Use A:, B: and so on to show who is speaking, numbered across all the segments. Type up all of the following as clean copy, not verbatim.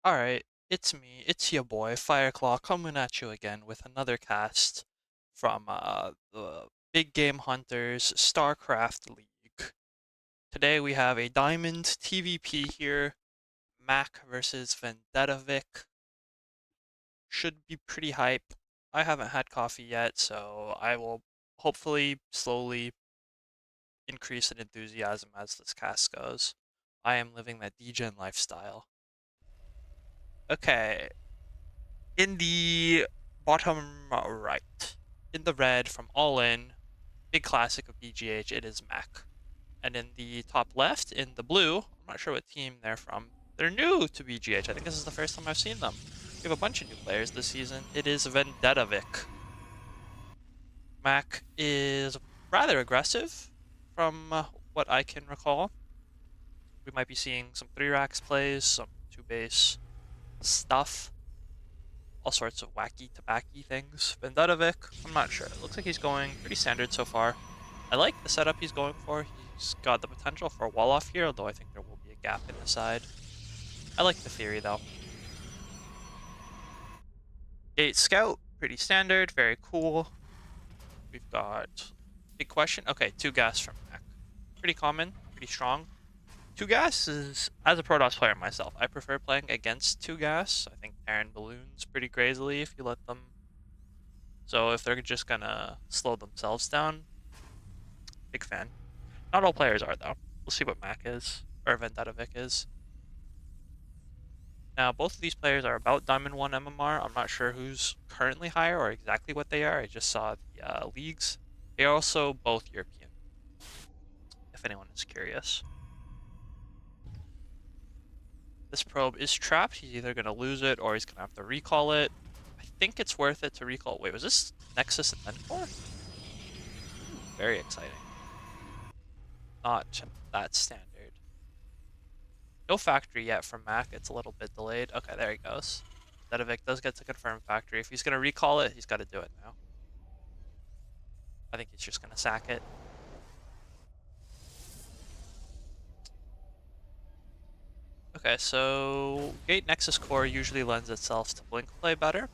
A: Alright, it's me, it's your boy, Fireclaw, coming at you again with another cast from the Big Game Hunters StarCraft League. Today we have a Diamond TVP here, Mac versus Vendettavic. Should be pretty hype. I haven't had coffee yet, so I will hopefully slowly increase in enthusiasm as this cast goes. I am living that DGen lifestyle. Okay, in the bottom right, in the red from All In, big classic of BGH, it is Mac. And in the top left, in the blue, I'm not sure what team they're from. They're new to BGH. I think this is the first time I've seen them. We have a bunch of new players this season. It is Vendettavic. Mac is rather aggressive from what I can recall. We might be seeing some 3 racks plays, some 2 base stuff. All sorts of wacky tobacky things. Vendettavic, I'm not sure. It looks like he's going pretty standard so far. I like the setup he's going for. He's got the potential for a wall off here, although I think there will be a gap in the side. I like the theory though. Gate Scout, pretty standard, very cool. We've got big question. Okay, 2 gas from Mac. Pretty common, pretty strong. 2 gas is, as a Protoss player myself, I prefer playing against 2 gas. I think Terran balloons pretty crazily if you let them. So if they're just gonna slow themselves down, big fan. Not all players are though. We'll see what Mac is, or Vendettavic is. Now both of these players are about Diamond 1 MMR. I'm not sure who's currently higher or exactly what they are. I just saw the leagues. They are also both European, if anyone is curious. This probe is trapped. He's either going to lose it or he's going to have to recall it. I think it's worth it to recall. Wait, was this Nexus and then Core? Very exciting. Not that standard. No factory yet from Mac. It's a little bit delayed. Okay, there he goes. Vendettavic does get to confirm factory. If he's going to recall it, he's got to do it now. I think he's just going to sack it. Okay, so Gate Nexus Core usually lends itself to Blink play better.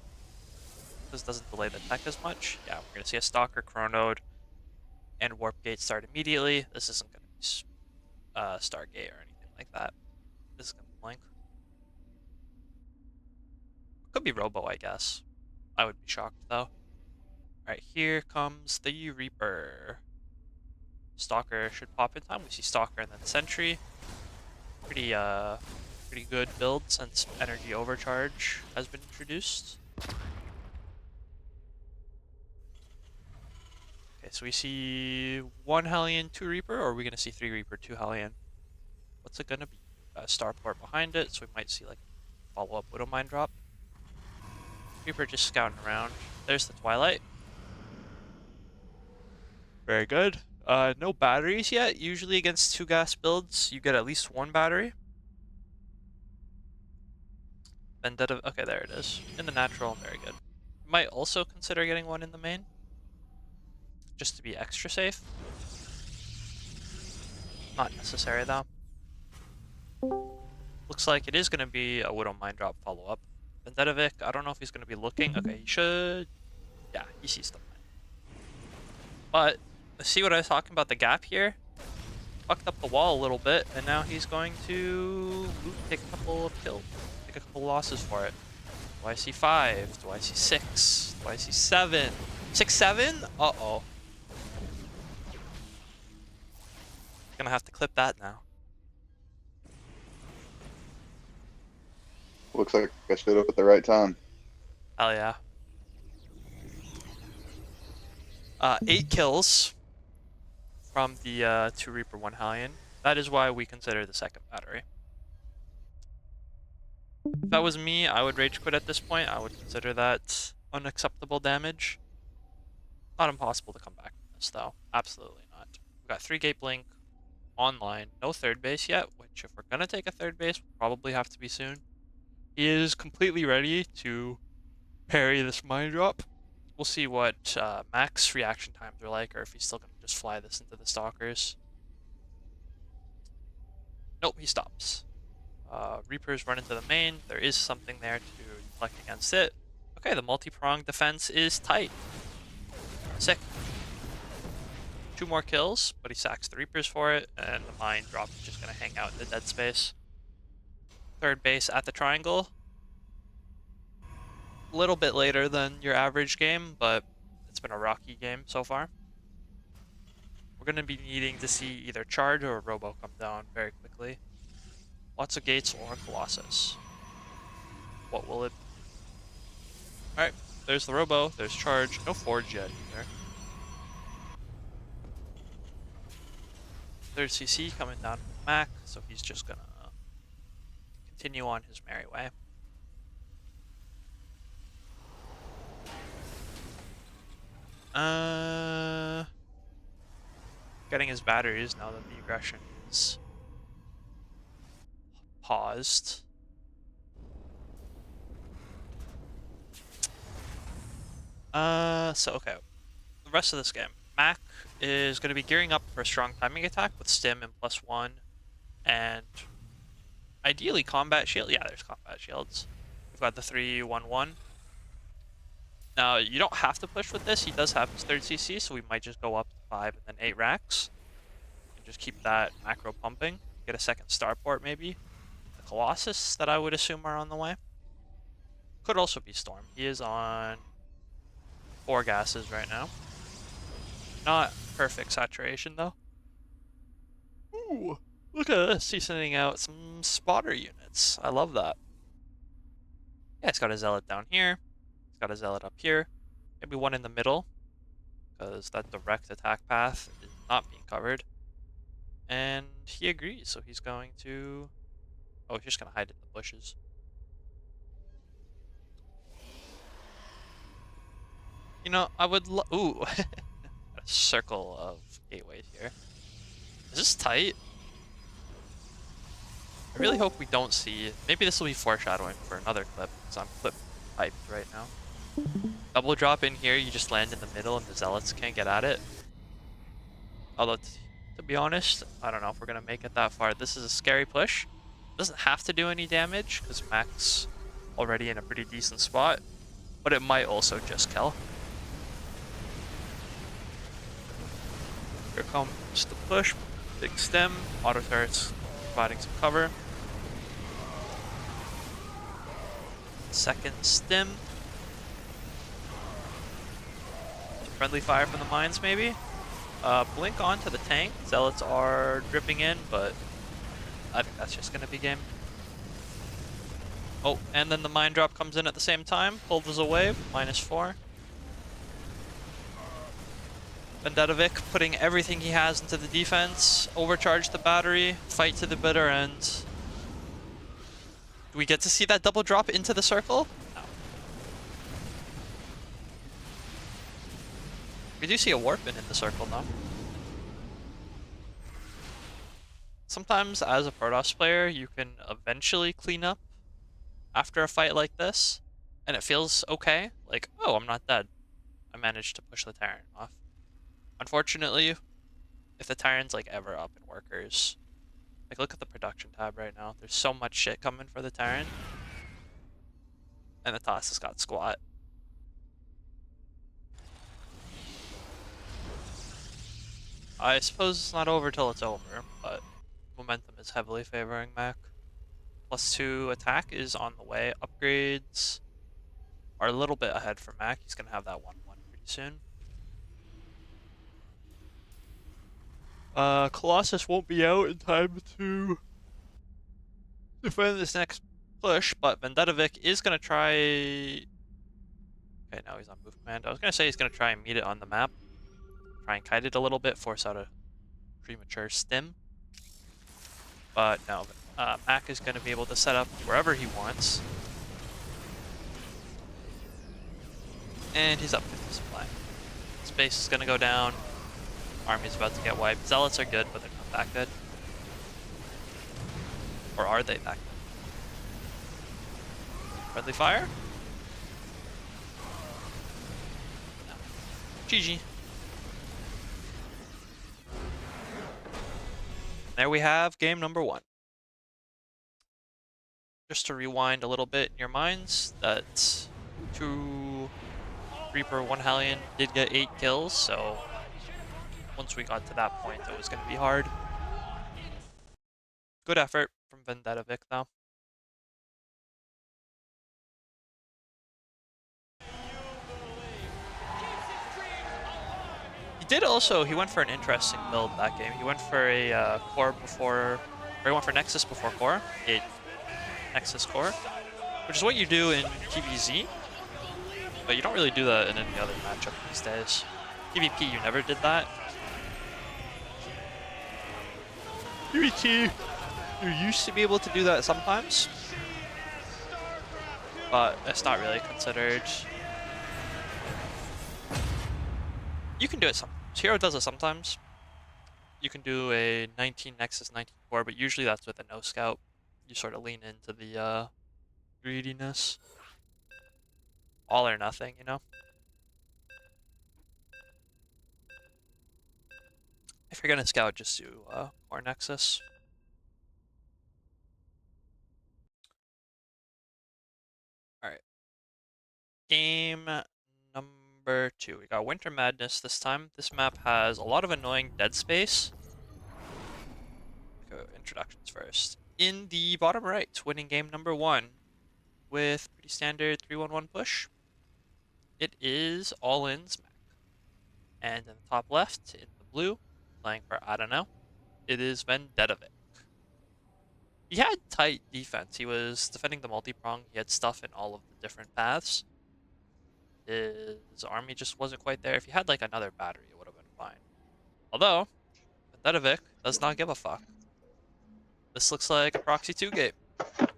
A: This doesn't delay the tech as much. Yeah, we're going to see a Stalker, Chronode, and Warp Gate start immediately. This isn't going to be Stargate or anything like that. This is going to Blink. Could be Robo, I guess. I would be shocked, though. Alright, here comes the Reaper. Stalker should pop in time. We see Stalker and then Sentry. Pretty good build since Energy Overcharge has been introduced. Okay, so we see 1 Hellion, 2 Reaper, or are we going to see 3 Reaper, 2 Hellion? What's it going to be? Starport behind it, so we might see like follow-up Widow Mine drop. Reaper just scouting around. There's the Twilight. Very good. No batteries yet. Usually against 2 gas builds, you get at least 1 battery. Vendetta, okay, there it is. In the natural, very good. Might also consider getting 1 in the main, just to be extra safe. Not necessary though. Looks like it is going to be a Widow Mine drop follow-up. Vendettavic, I don't know if he's going to be looking. Okay, he should. Yeah, he sees the mine. But, see what I was talking about, the gap here? Fucked up the wall a little bit, and now he's going to take a couple of kills. Take a couple losses for it. Do I see 5? Do I see 6? Do I see 7? 6, 7? Uh-oh. Gonna have to clip that now.
B: Looks like I showed up at the right time.
A: Hell yeah. 8 kills from the 2 Reaper, 1 Hellion. That is why we consider the second battery. If that was me, I would rage quit at this point. I would consider that unacceptable damage. Not impossible to come back from this, though. Absolutely not. We've got 3 Gate Blink online. No 3rd base yet, which if we're going to take a 3rd base, will probably have to be soon. He is completely ready to parry this mine drop. We'll see what Mac's reaction times are like, or if he's still going to just fly this into the Stalkers. Nope, he stops. Reapers run into the main. There is something there to deflect against it. Okay, the multi-pronged defense is tight. Sick. 2 more kills, but he sacks the Reapers for it, and the mine drop is just going to hang out in the dead space. Third base at the triangle. A little bit later than your average game, but it's been a rocky game so far. We're going to be needing to see either Charge or Robo come down very quickly. Lots of gates or Colossus. What will it be? Alright, there's the Robo, there's Charge. No Forge yet either. There's CC coming down from Mac, so he's just gonna continue on his merry way. Getting his batteries now that the aggression is paused. Okay. The rest of this game. Mac is going to be gearing up for a strong timing attack with stim and +1, and ideally combat shield. Yeah, there's combat shields. We've got the 3-1-1. Now, you don't have to push with this. He does have his 3rd CC, so we might just go up to 5 and then 8 racks. And just keep that macro pumping. Get a second starport, maybe. The Colossus that I would assume are on the way. Could also be Storm. He is on 4 gases right now. Not perfect saturation, though. Ooh, look at this. He's sending out some spotter units. I love that. Yeah, he's got a Zealot down here. He's got a Zealot up here. Maybe one in the middle, because that direct attack path is not being covered. And he agrees, so he's going to... Oh, he's just going to hide in the bushes. You know, I would Ooh, a circle of gateways here. Is this tight? I really hope we don't see... Maybe this will be foreshadowing for another clip, because I'm clip hyped right now. Double drop in here, you just land in the middle and the Zealots can't get at it. Although, to be honest, I don't know if we're going to make it that far. This is a scary push. Doesn't have to do any damage, because Mac's already in a pretty decent spot. But it might also just kill. Here comes the push. Big stem. Auto turrets providing some cover. Second stem. Friendly fire from the mines, maybe? Blink onto the tank. Zealots are dripping in, but I think that's just going to be game. Oh, and then the mine drop comes in at the same time. Pulls a wave, -4. Vendettavic putting everything he has into the defense. Overcharge the battery. Fight to the bitter end. Do we get to see that double drop into the circle? No. We do see a warp in the circle, though. Sometimes, as a Protoss player, you can eventually clean up after a fight like this, and it feels okay. Like, oh, I'm not dead. I managed to push the Terran off. Unfortunately, if the Terran's like ever up in workers, like look at the production tab right now. There's so much shit coming for the Terran, and the Toss has got squat. I suppose it's not over till it's over, but momentum is heavily favoring Mac. +2 attack is on the way. Upgrades are a little bit ahead for Mac. He's going to have that 1-1 pretty soon. Colossus won't be out in time to defend this next push, but Vendettavic is going to try... Okay, now he's on move command. I was going to say he's going to try and meet it on the map. Try and kite it a little bit, force out a premature stim. But no, Mac is going to be able to set up wherever he wants. And he's up 50 supply. Space is going to go down. Army's about to get wiped. Zealots are good, but they're not that good. Or are they that good? Friendly fire? No. GG. There we have game number 1. just to rewind a little bit in your minds, that 2 Reaper, 1 Hellion did get 8 kills, so once we got to that point, it was going to be hard. Good effort from Vendettavic, though. He did also, he went for an interesting build that game. He went for a core before, or he went for Nexus before core, a Nexus core, which is what you do in PvZ, but you don't really do that in any other matchup these days. PvP, you never did that. PvT, you used to be able to do that sometimes, but it's not really considered. You can do it sometimes. Hero does it sometimes. You can do a 19 Nexus, 19 core, but usually that's with a no scout. You sort of lean into the greediness. All or nothing, you know? If you're gonna scout, just do core Nexus. Alright. Game number 2. We got Winter Madness this time. This map has a lot of annoying dead space. Go introductions first. In the bottom right, winning game number 1 with pretty standard 3-1-1 push. It is all-ins Mac. And in the top left, in the blue, playing for I don't know, it is Vendettavic. He had tight defense. He was defending the multi-prong. He had stuff in all of the different paths. His army just wasn't quite there. If he had like another battery, it would have been fine. Although, Vendettavic does not give a fuck. This looks like a Proxy 2 game,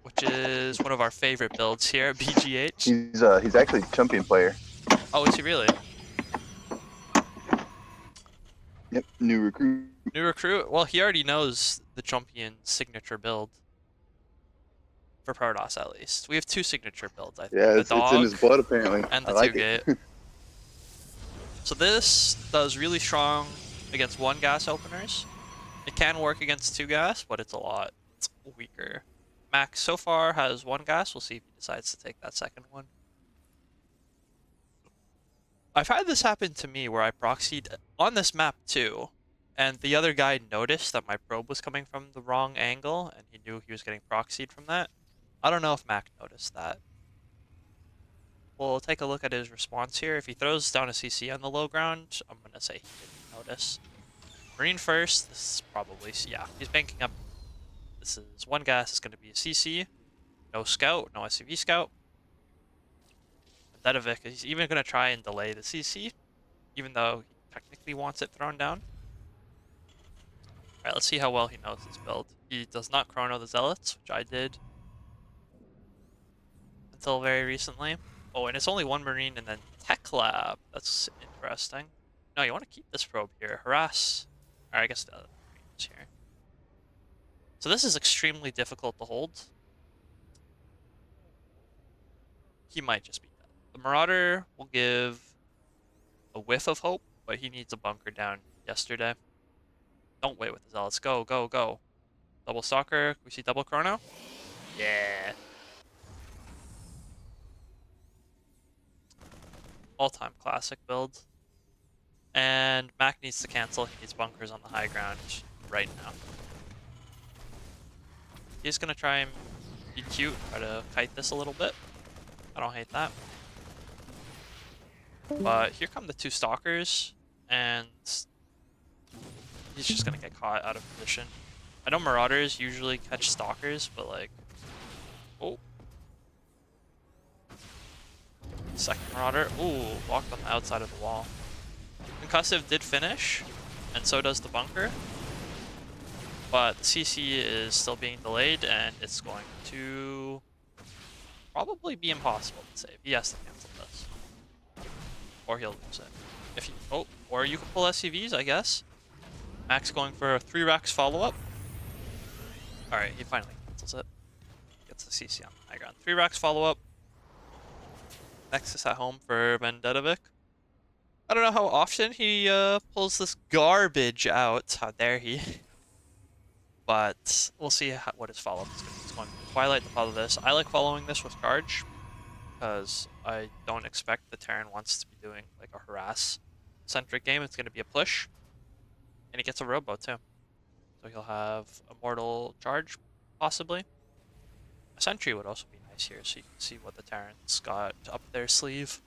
A: which is one of our favorite builds here at BGH.
B: He's actually a champion player.
A: Oh, is he really?
B: Yep, new recruit.
A: New recruit? Well, he already knows the champion signature build. For Protoss, at least. We have 2 signature builds, I think.
B: Yeah,
A: The
B: it's in his
A: dog
B: blood apparently.
A: and
B: I
A: the
B: like
A: 2-gate.
B: it.
A: So this does really strong against 1 gas openers. It can work against 2 gas, but it's a lot weaker. Max so far has 1 gas. We'll see if he decides to take that second one. I've had this happen to me where I proxied on this map too, and the other guy noticed that my probe was coming from the wrong angle, and he knew he was getting proxied from that. I don't know if Mac noticed that. We'll take a look at his response here. If he throws down a CC on the low ground, I'm going to say he didn't notice. Marine first. This is probably, yeah, he's banking up. This is 1 gas. It's going to be a CC. No scout, no SCV scout. Vendettavic is even going to try and delay the CC, even though he technically wants it thrown down. Alright, let's see how well he knows his build. He does not chrono the zealots, which I did until very recently. Oh, and it's only 1 marine and then tech lab. That's interesting. No, you want to keep this probe here. Harass. Or I guess the other marines here. So this is extremely difficult to hold. He might just be dead. The Marauder will give a whiff of hope, but he needs a bunker down yesterday. Don't wait with the zealots. Go, go, go. Double stalker. We see double chrono. Yeah. All-time classic build. And Mac needs to cancel. He needs bunkers on the high ground right now. He's going to try and be cute, try to kite this a little bit. I don't hate that. But here come the 2 stalkers, and he's just going to get caught out of position. I know Marauders usually catch stalkers, but like... Oh. Second Marauder. Ooh, walked on the outside of the wall. Concussive did finish, and so does the bunker. But the CC is still being delayed, and it's going to probably be impossible to save. He has to cancel this. Or he'll lose it. If he, oh, or you can pull SCVs, I guess. Max going for a 3 racks follow-up. Alright, he finally cancels it. Gets the CC on the high ground. 3 racks follow-up. Nexus at home for Vendettavic. I don't know how often he pulls this garbage out. How dare he? But we'll see what his follow-up is going to be. It's going Twilight to follow this. I like following this with charge because I don't expect the Terran wants to be doing like a harass centric game. It's going to be a push, and he gets a robo too. So he'll have Immortal Charge, possibly. A Sentry would also be nice here, so you can see what the Terrans got up their sleeve.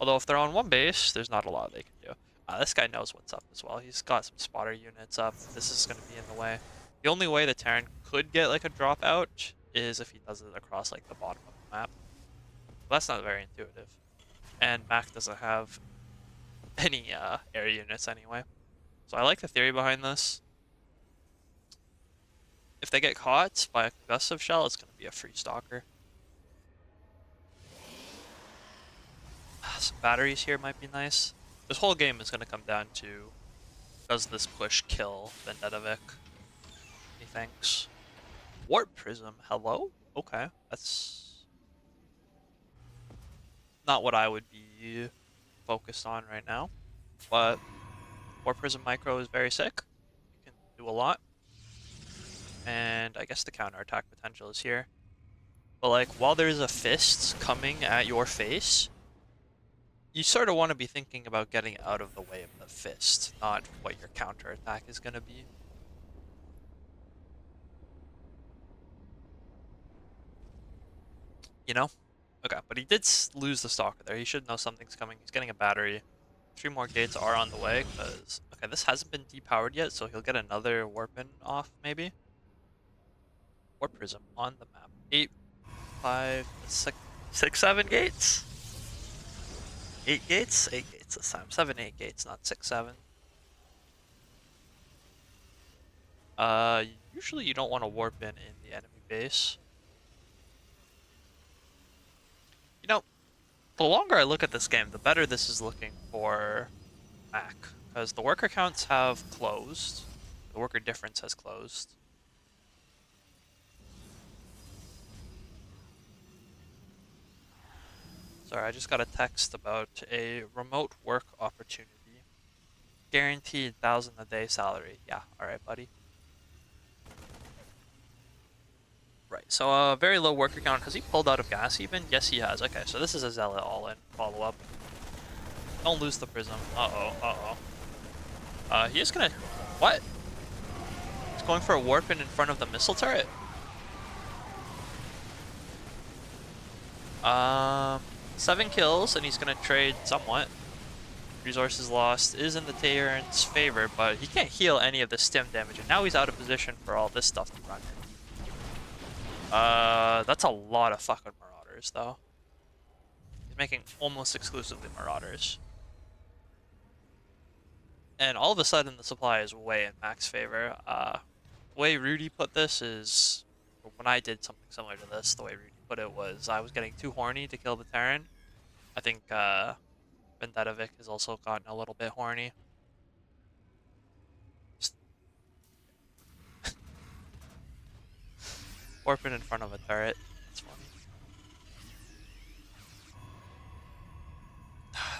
A: Although if they're on one base, there's not a lot they can do. This guy knows what's up as well. He's got some spotter units up. This is going to be in the way. The only way the Terran could get like a dropout is if he does it across like the bottom of the map. But that's not very intuitive. And Mac doesn't have any air units anyway. So I like the theory behind this. If they get caught by a concussive shell, it's going to be a free stalker. Some batteries here might be nice. This whole game is going to come down to, does this push kill Vendettavic? He thinks. Warp Prism, hello? Okay, that's not what I would be focused on right now. But Warp Prism Micro is very sick. You can do a lot. And I guess the counterattack potential is here. But like, while there's a fist coming at your face, you sort of want to be thinking about getting out of the way of the fist, not what your counterattack is going to be. You know? Okay, but he did lose the stalker there. He should know something's coming. He's getting a battery. 3 more gates are on the way, because... Okay, this hasn't been depowered yet, so he'll get another warp-in off, maybe? Warp Prism on the map. 8, 5, 6, 7 gates? 8 gates? 8 gates this time. 7, 8 gates, not 6, 7. Usually you don't want to warp in the enemy base. You know, the longer I look at this game, the better this is looking for Mac. Because the worker counts have closed. The worker difference has closed. Sorry, I just got a text about a remote work opportunity. Guaranteed 1,000 a day salary. Yeah, alright, buddy. Right, so very low worker count. Has he pulled out of gas even? Yes, he has. Okay, so this is a Zealot all-in follow-up. Don't lose the Prism. Uh-oh, uh-oh. He is gonna... What? He's going for a warp-in front of the missile turret? 7 kills, and he's gonna trade somewhat. Resources lost is in the Terran's favor, but he can't heal any of the stim damage, and now he's out of position for all this stuff to run in. That's a lot of fucking Marauders, though. He's making almost exclusively Marauders. And all of a sudden, the supply is way in Mac's favor. The way Rudy put this is, when I did something similar to this, the way Rudy put it was, I was getting too horny to kill the Terran. I think, Vendettavic has also gotten a little bit horny. Just warping in front of a turret. That's funny.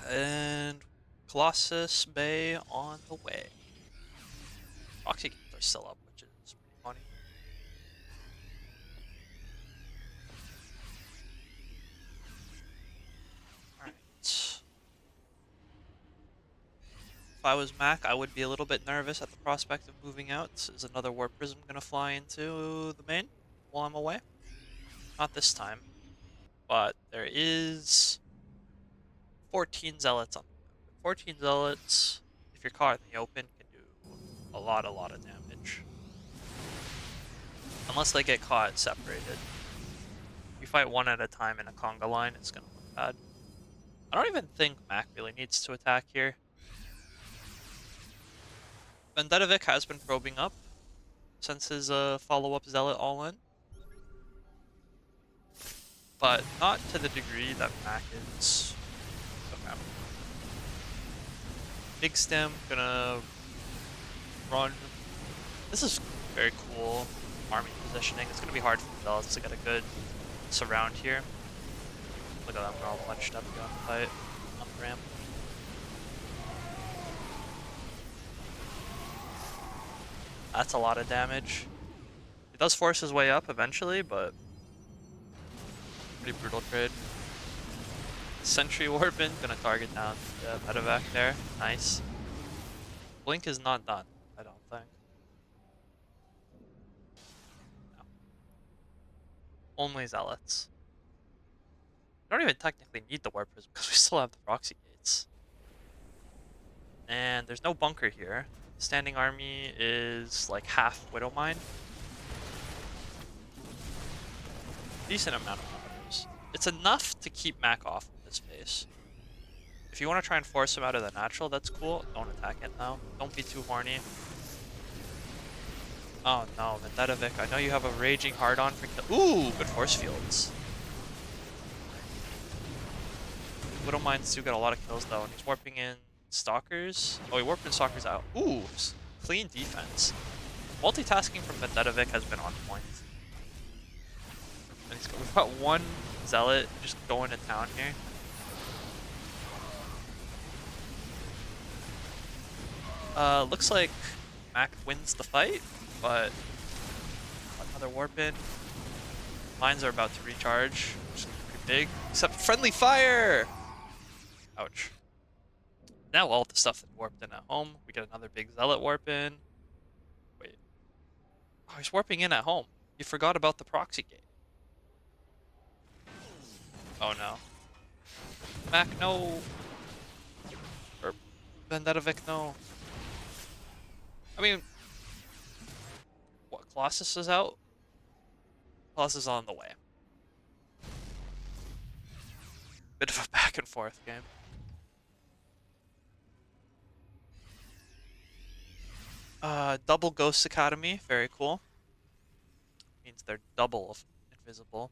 A: And Colossus Bay on the way. Proxy games are still up, which is pretty funny. Alright. If I was Mac, I would be a little bit nervous at the prospect of moving out. Is another Warp Prism going to fly into the main while I'm away? Not this time. But there is 14 Zealots on the map. 14 Zealots, if you're caught in the open, can do a lot of damage. Unless they get caught separated. If you fight one at a time in a conga line, it's going to look bad. I don't even think Mac really needs to attack here. Vendettavic has been probing up since his follow-up Zealot all-in. But not to the degree that Mac is. Okay. Big stem, gonna run. This is very cool army positioning. It's gonna be hard for the Zealots to get a good surround here. Look at them, they're all bunched up going to fight on the ramp. That's a lot of damage. He does force his way up eventually, but Pretty brutal trade. Sentry Warpin, gonna target down the Vendettavic there. Nice. Blink is not done, I don't think. No. Only Zealots. I don't even technically need the Warp Prism because we still have the Proxy Gates. And there's no bunker here. Standing army is like half Widowmine. Decent amount of counters. It's enough to keep Mac off of this base. If you want to try and force him out of the natural, that's cool. Don't attack it now. Don't be too horny. Oh no, Vendettavic. I know you have a raging hard-on for kill. Ooh, good force fields. Widowmines do get a lot of kills though, and he's warping in Stalkers. Oh, he warped in Stalkers out. Ooh, clean defense. Multitasking from Vendettavic has been on point. And we've got one Zealot just going to town here. Looks like Mac wins the fight, but another warp in. Mines are about to recharge, which is pretty big. Except friendly fire! Ouch. Now all the stuff that warped in at home. We get another big Zealot warp in. Wait. Oh, he's warping in at home. He forgot about the proxy gate. Oh no. Mac, no. Or Vendettavic, no. I mean, what, Colossus is out? Colossus is on the way. Bit of a back and forth game. Double Ghost Academy, very cool. Means they're double of invisible.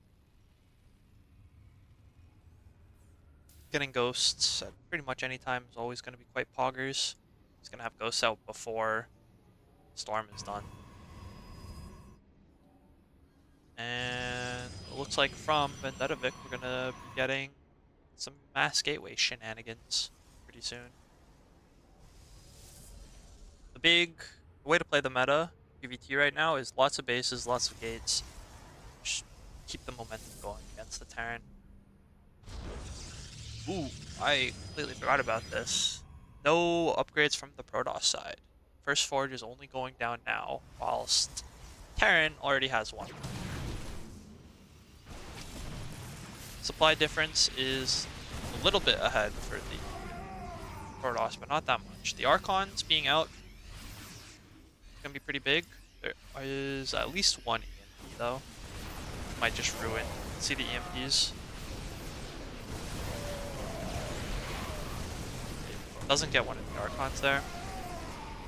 A: Getting ghosts at pretty much any time is always going to be quite poggers. He's going to have ghosts out before Storm is done. And it looks like from Vendettavic, we're going to be getting some mass gateway shenanigans pretty soon. The big way to play the meta PvT right now is lots of bases, lots of gates. Just keep the momentum going against the Terran. Ooh, I completely forgot about this. No upgrades from the Protoss side. First Forge is only going down now, whilst Terran already has one. Supply difference is a little bit ahead for the Protoss, but not that much. The Archons being out is going to be pretty big. There is at least one EMP though. Might just ruin. See the EMPs. Doesn't get one of the Archons there.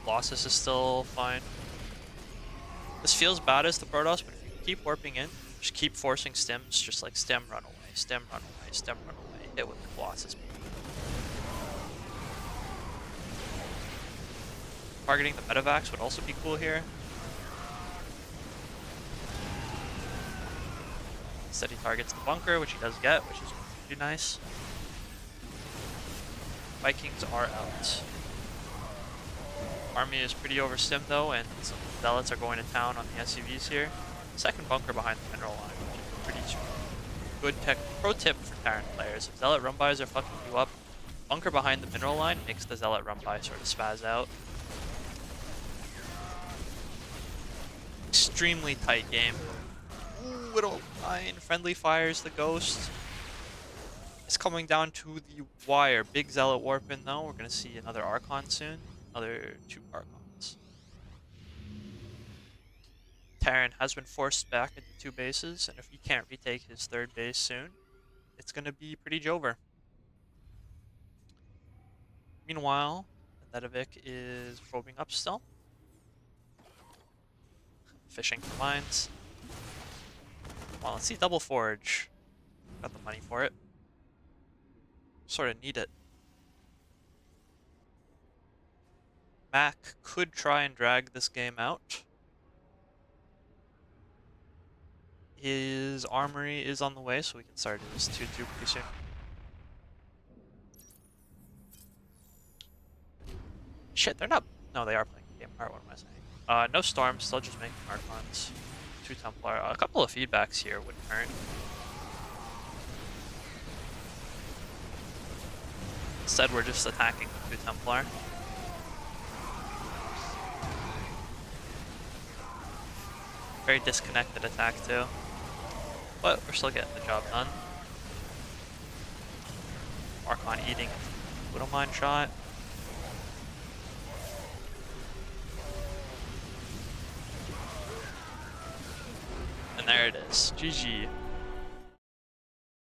A: Colossus is still fine. This feels bad as the Protoss, but if you keep warping in, just keep forcing stims, just like stem, run away, stem, run away, stem, run away, hit with the Colossus. Targeting the Vendettavacs would also be cool here. Instead he targets the bunker, which he does get, which is pretty nice. Vikings are out. Army is pretty overstimmed though, and some Zealots are going to town on the SCVs here. Second bunker behind the mineral line, which is pretty strong. Good tech. Pro tip for Terran players: if Zealot run-bys are fucking you up, bunker behind the mineral line makes the Zealot run-by sort of spaz out. Extremely tight game. Ooh, Widowmine friendly fires the ghost. It's coming down to the wire. Big Zealot warp in though. We're gonna see another Archon soon. Another 2 Archons. Terran has been forced back into 2 bases, and if he can't retake his 3rd base soon, it's gonna be pretty Jover. Meanwhile, Vendettavic is probing up still. Fishing for mines. Well, let's see Double Forge. Got the money for it. Sort of need it. Mac could try and drag this game out. His armory is on the way, so we can start his 2-2 pretty soon. Shit, they're not... No, they are playing the game part, what am I saying? No Storm, still just making Archons. 2 Templar. A couple of feedbacks here wouldn't hurt. Instead, we're just attacking with 2 Templar. Very disconnected attack too. But we're still getting the job done. Archon eating Widow Mine shot. And there it is. GG.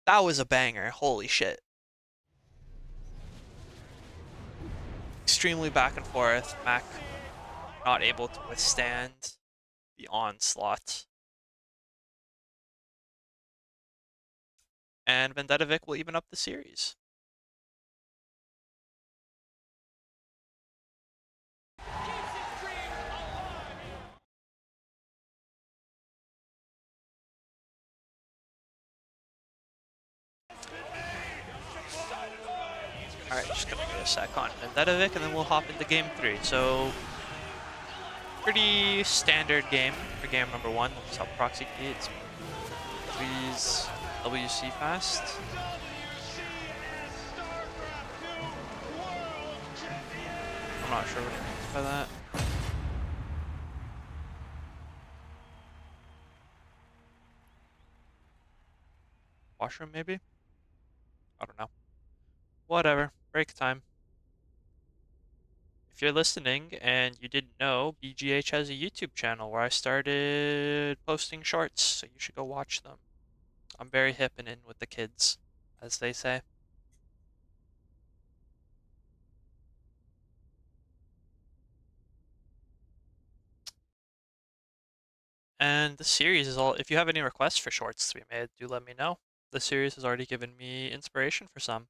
A: That was a banger. Holy shit. Extremely back and forth. Mac not able to withstand the onslaught. And Vendettavic will even up the series. Alright, just gonna get a sec on Vendettavic and then we'll hop into game 3. So, pretty standard game for game number 1. That's how proxy key. It's please WC fast. I'm not sure what it means by that. Washroom maybe? I don't know. Whatever. Break time. If you're listening and you didn't know, BGH has a YouTube channel where I started posting shorts, so you should go watch them. I'm very hip and in with the kids, as they say. And the series is all, if you have any requests for shorts to be made, do let me know. The series has already given me inspiration for some.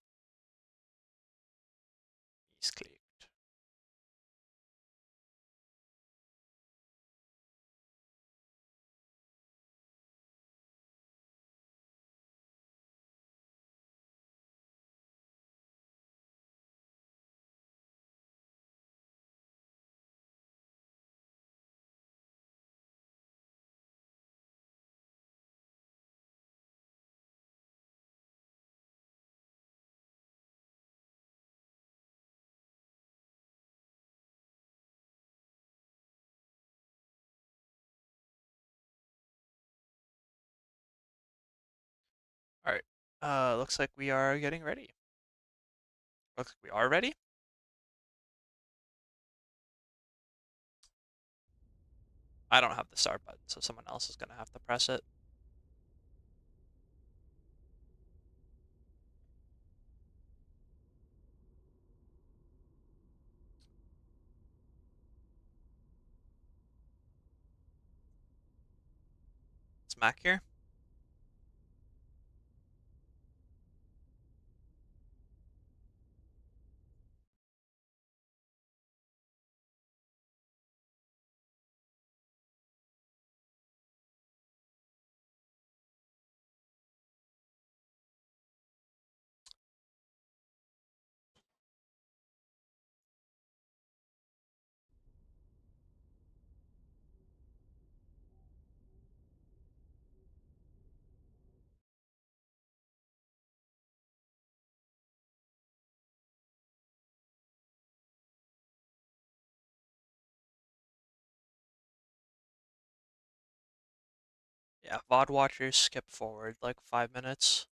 A: He's clicked. Alright. Looks like we are getting ready. Looks like we are ready. I don't have the start button, so someone else is gonna have to press it. It's Mac here. Yeah, VOD watchers skip forward like 5 minutes.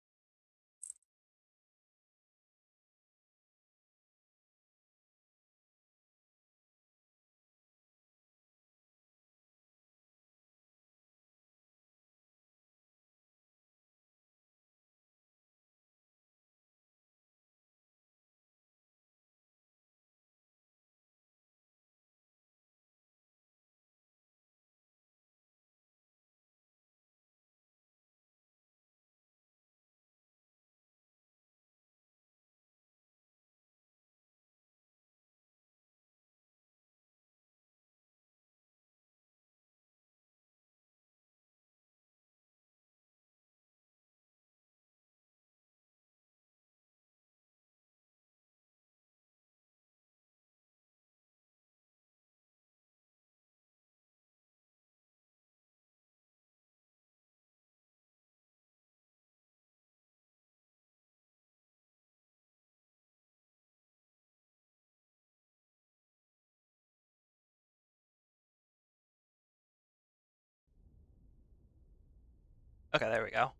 A: Okay, there we go.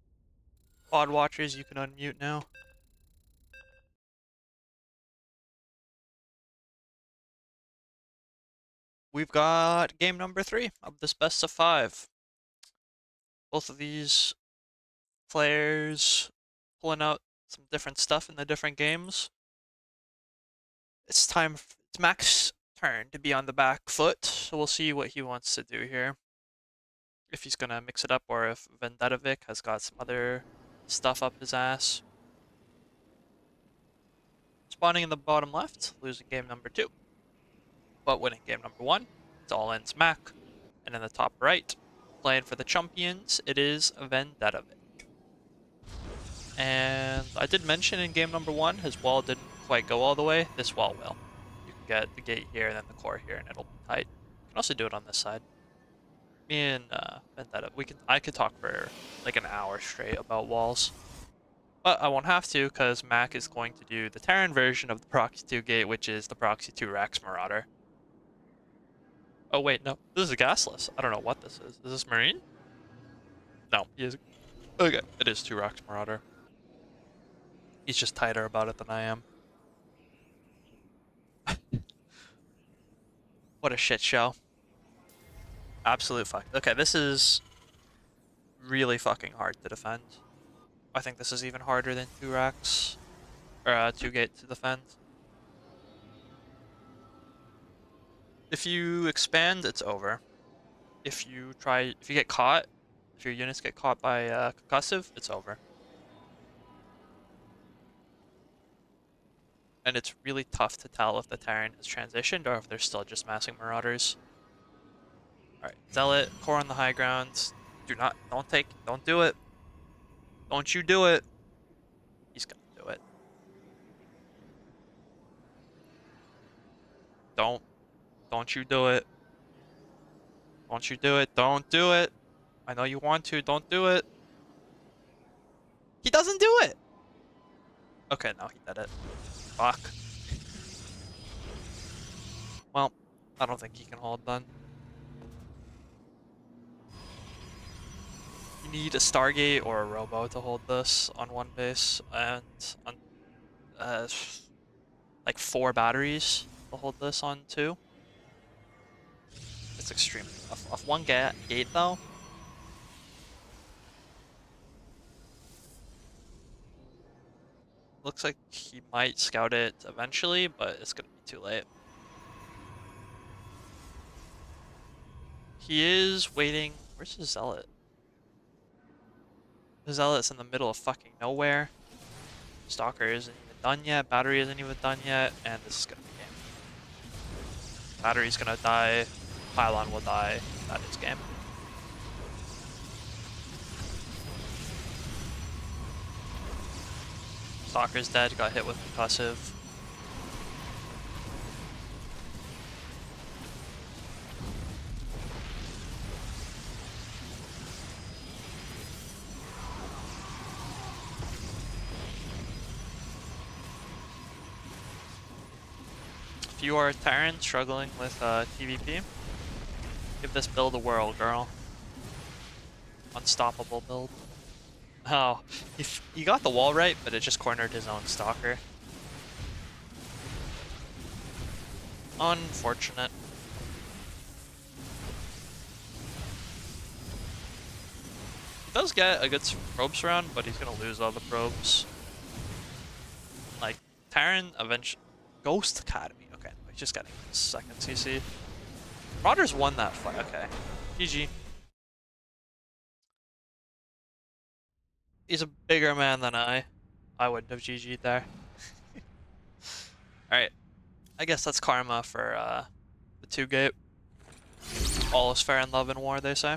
A: Pod watchers, you can unmute now. We've got game number 3 of this best of 5. Both of these players pulling out some different stuff in the different games. It's Mac's turn to be on the back foot, so we'll see what he wants to do here. If he's gonna mix it up or if Vendettavic has got some other stuff up his ass. Spawning in the bottom left, losing game number 2, but winning game number 1. It's all ends Mac. And in the top right, playing for the champions, it is Vendettavic. And I did mention in game number 1, his wall didn't quite go all the way. This wall will. You can get the gate here and then the core here, and it'll be tight. You can also do it on this side. Me and Vendetta, I could talk for like an hour straight about walls. But I won't have to, because Mac is going to do the Terran version of the Proxy 2 gate, which is the Proxy 2 Rax Marauder. Oh wait, no. This is a gasless. I don't know what this is. Is this Marine? No, he is. Okay, it is 2 Rax Marauder. He's just tighter about it than I am. What a shit show. Absolute fuck. Okay, this is really fucking hard to defend. I think this is even harder than 2 Rax. Or 2 gate to defend. If you expand, it's over. If you get caught, if your units get caught by concussive, it's over. And it's really tough to tell if the Terran has transitioned or if they're still just massing Marauders. Alright, Zealot, core on the high ground. Don't do it. Don't you do it. He's gonna do it. Don't, don't you do it. Don't you do it. Don't do it. I know you want to, don't do it. He doesn't do it! Okay, no, he did it. Fuck. Well, I don't think he can hold then. You need a Stargate or a Robo to hold this on one base, and on uh, like 4 batteries to hold this on 2. It's extremely tough. Off one gate though, looks like he might scout it eventually, but it's gonna be too late. He is waiting. Where's his Zealot? His Zealot's in the middle of fucking nowhere. Stalker isn't even done yet. Battery isn't even done yet, and this is gonna be game. Battery's gonna die. Pylon will die. That is game. Stalker's dead. Got hit with concussive. If you are a Terran struggling with TVP, give this build a whirl, girl. Unstoppable build. Oh, he got the wall right, but it just cornered his own Stalker. Unfortunate. He does get a good probes round, but he's gonna lose all the probes. Like, Terran eventually... Ghost Academy. Okay, he's just getting second CC. Marauders won that fight. Okay. GG. He's a bigger man than I. I wouldn't have GG'd there. Alright. I guess that's karma for the 2 gate. All is fair in love and war, they say.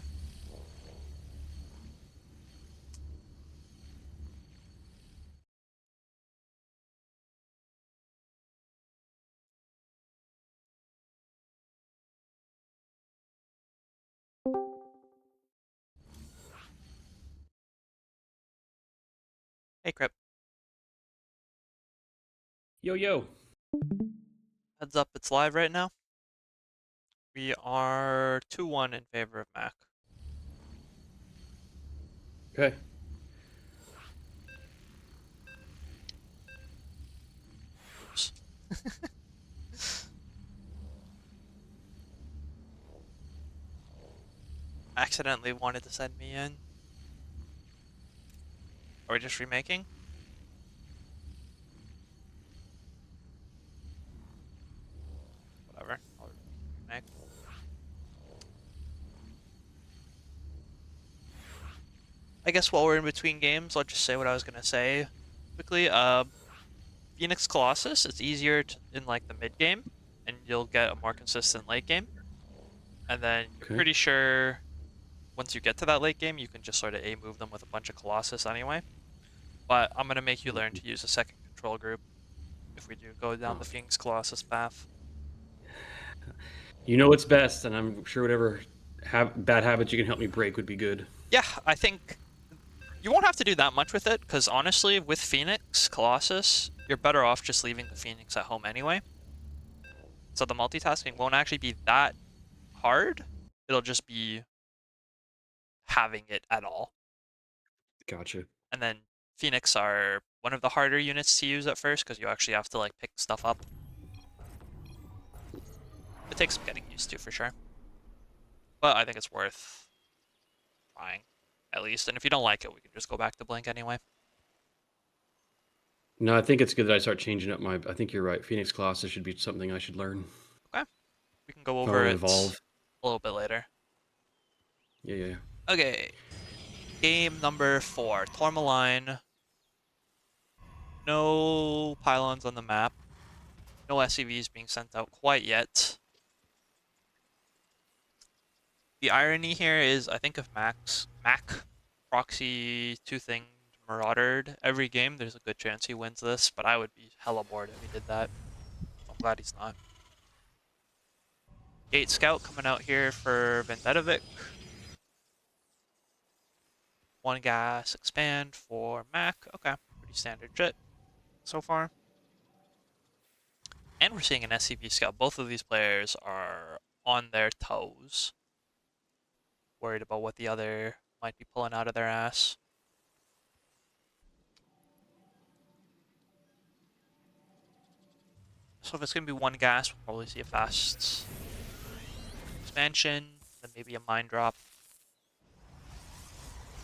A: Hey, Crip.
C: Yo, yo.
A: Heads up, it's live right now. We are 2-1 in favor of Mac.
C: Okay.
A: Oops. Accidentally wanted to send me in. Are we just remaking? Whatever. I'll remake. I guess while we're in between games, I'll just say what I was gonna say quickly. Phoenix Colossus, it's easier in like the mid game, and you'll get a more consistent late game. And then you're
C: Okay.
A: pretty sure once you get to that late game, you can just sort of A move them with a bunch of Colossus anyway. But I'm gonna make you learn to use a second control group if we do go down
C: Oh.
A: the Phoenix Colossus path.
C: You know what's best, and I'm sure whatever bad habits you can help me break would be good.
A: Yeah, I think you won't have to do that much with it, because honestly, with Phoenix Colossus, you're better off just leaving the Phoenix at home anyway. So the multitasking won't actually be that hard. It'll just be having it at all.
C: Gotcha.
A: And then Phoenix are one of the harder units to use at first, because you actually have to like pick stuff up. It takes some getting used to for sure. But I think it's worth trying, at least. And if you don't like it, we can just go back to Blink anyway.
C: No, I think it's good that I start changing up my. I think you're right. Phoenix classes should be something I should learn
A: Okay. We can go
C: if I
A: over
C: want to
A: it
C: evolve.
A: a little bit later.
C: Yeah, yeah, yeah.
A: Okay. Game number 4. Tourmaline. No pylons on the map. No SCVs being sent out quite yet. The irony here is I think if Mac proxy 2-thinged maraudered every game, there's a good chance he wins this, but I would be hella bored if he did that. So I'm glad he's not. Gate Scout coming out here for Vendettavic. One gas expand for Mac. Okay, pretty standard shit so far. And we're seeing an SCV Scout. Both of these players are on their toes, worried about what the other might be pulling out of their ass. So if it's going to be one gas, we'll probably see a fast expansion, then maybe a mine drop.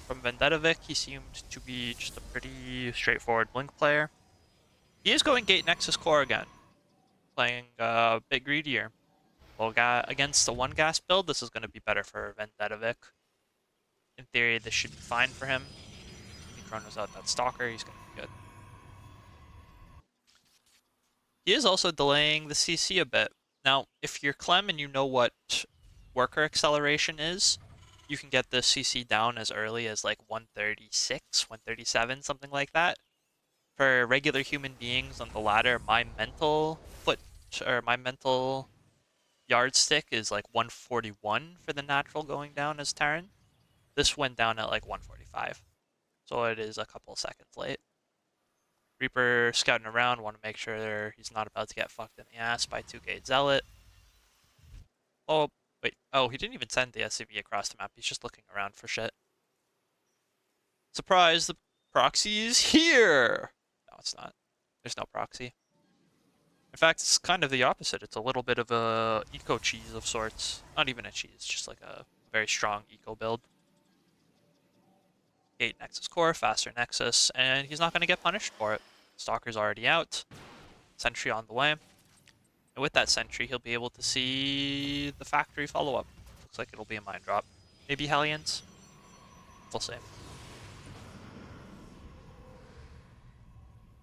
A: From Vendettavic, he seemed to be just a pretty straightforward Blink player. He is going Gate Nexus Core again, playing a bit greedier. Well, against the one gas build, this is going to be better for Vendettavic. In theory, this should be fine for him. He chronos out that Stalker, he's going to be good. He is also delaying the CC a bit. Now, if you're Clem and you know what worker acceleration is, you can get the CC down as early as like 136, 137, something like that. For regular human beings on the ladder, my mental foot or my mental yardstick is like 141 for the natural going down as Terran. This went down at like 145, so it is a couple of seconds late. Reaper scouting around, want to make sure he's not about to get fucked in the ass by 2-gate Zealot. Oh, wait. Oh, he didn't even send the SCV across the map. He's just looking around for shit. Surprise, the proxy is here! No, it's not. There's no proxy. In fact, it's kind of the opposite. It's a little bit of a eco cheese of sorts. Not even a cheese, just like a very strong eco build. Gate Nexus Core, faster Nexus, and he's not going to get punished for it. Stalker's already out. Sentry on the way. And with that Sentry, he'll be able to see the factory follow-up. Looks like it'll be a mine drop. Maybe Hellions? We'll see.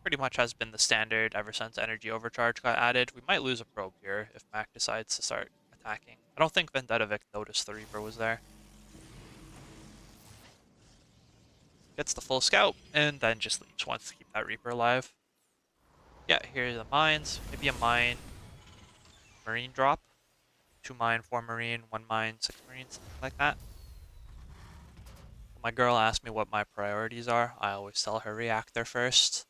A: Pretty much has been the standard ever since Energy Overcharge got added. We might lose a probe here if Mac decides to start attacking. I don't think Vendettavic noticed the Reaper was there. Gets the full scout, and then just leaves. Wants to keep that Reaper alive. Yeah, here are the mines. Maybe a mine marine drop. 2 mine, 4 marine, 1 mine, 6 marine, something like that. When my girl asks me what my priorities are, I always tell her reactor first.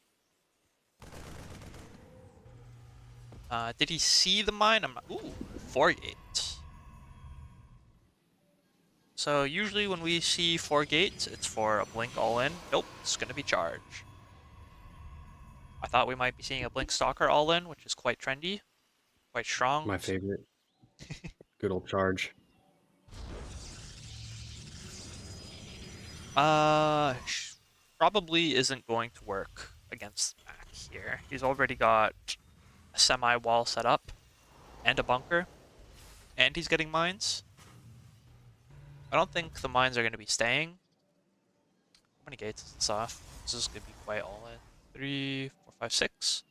A: Did he see the mine? I'm not. Ooh, 4-8. So usually when we see 4 gates, it's for a blink all in. Nope, it's gonna be charge. I thought we might be seeing a blink stalker all in, which is quite trendy, quite strong.
C: My favorite. Good old charge.
A: Probably isn't going to work against Mac here. He's already got a semi wall set up and a bunker, and he's getting mines. I don't think the mines are going to be staying. How many gates is this off? This is going to be quite all in. 3, 4, 5, 6.